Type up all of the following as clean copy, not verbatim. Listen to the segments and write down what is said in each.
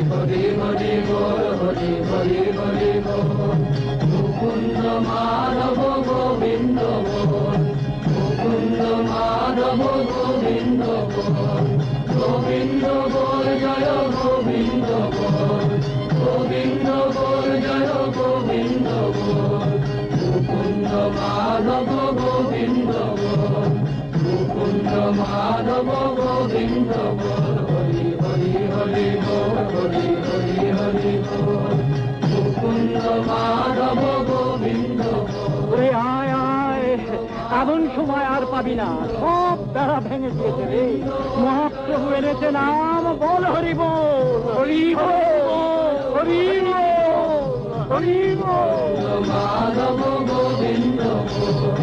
হরি হরি বল, হরি হরি হরি বল। মুকুন্দ মাধব গোবিন্দ বল, মুকুন্দ মাধব গোবিন্দ বল। গোবিন্দ বল জয় গোবিন্দ বল, গোবিন্দ বল জয় গোবিন্দ বল। মুকুন্দ মাধব গোবিন্দ বল, মুকুন্দ মাধব গোবিন্দ বল। হরি হরি হরি বল, হরি হরি হরি বল। মুকুন্দ মাধব গোবিন্দ বল। আয় আয়, এমন সময় আর পাবি না, সব বেড়া ভেঙে দিয়েছে রে। মহাপ্রভু এনেছে নাম, বল হরি বল, হরি বল, হরি বল, হরি বল। মাধব গোবিন্দ বল,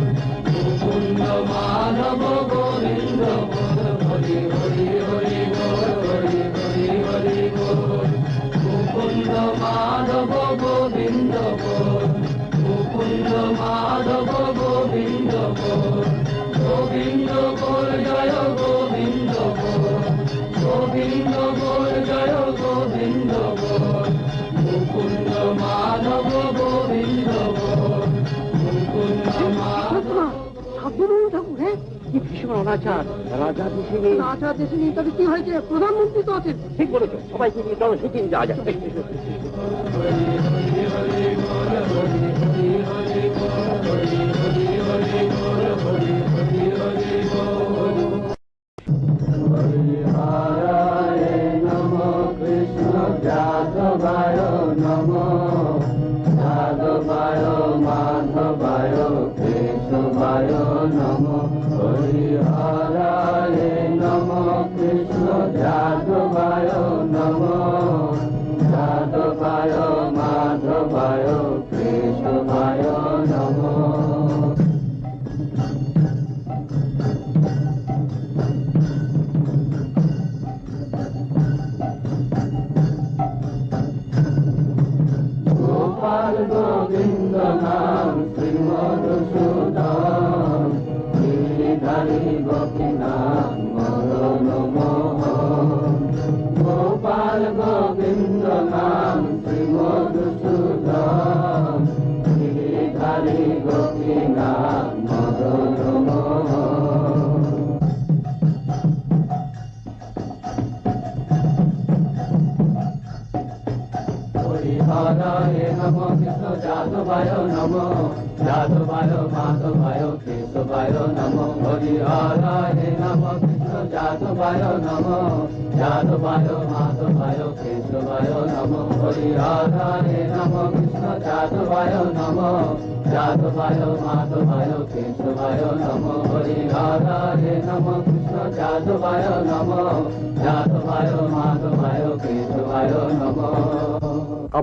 মুকুন্দ মাধব গোবিন্দ বল। হরি হরি হরি বল, হরি হরি হরি বল। মুকুন্দ মাধব গোবিন্দ বল, মুকুন্দ মাধব গোবিন্দ বল। গোবিন্দ বল জয় গোবিন্দ বল, গোবিন্দ বল জয় গোবিন্দ বল। মুকুন্দ মাধব গোবিন্দ বল, মুকুন্দ মাধব। ঠাকুর, হ্যাঁ কি ভীষণ অনাচার। রাজা দেশে নেই, রাজা দেশে নেই, তবে কি হয়েছে? প্রধানমন্ত্রী তো আছেন। ঠিক বলেছো, সবাইকে নিয়ে চলো সেদিন যা যায়। হরি হরি বল, হরি হরি হরি বল, হরি হরি হরি বল, হরি হরি হরি বল। হরি হরায় নমঃ, কৃষ্ণ যাদবায় নমঃ, যাদবায় মাধবায় কেশবায় নমঃ। হরি হরায় নমঃ, কৃষ্ণ যাদবায় নমঃ, যাদবায় মাধবায় কেশবায় নমঃ। গোপাল গোবিন্দ নাম শ্রীমধুসূদন, গিরিধারী গোপীনাথ মদন মোহন। গোপাল গোবিন্দ নাম শ্রীমধুসূদন, গিরিধারী গোপীনাথ মদন মোহন। হরি হরায় নমঃ, কৃষ্ণ যাদবায় নমঃ, যাদবায় মাধবায় কেশবায় নমঃ। হরি হরায় নমঃ, কৃষ্ণ যাদবায় নমঃ, যাদবায় মাধবায় কেশবায় নমঃ। হরি হরায় নমঃ, কৃষ্ণ যাদবায় নমঃ, যাদবায় মাধবায় কেশবায় নমঃ। হরি হরায় নমঃ, কৃষ্ণ যাদবায় নমঃ, যাদবায় মাধবায়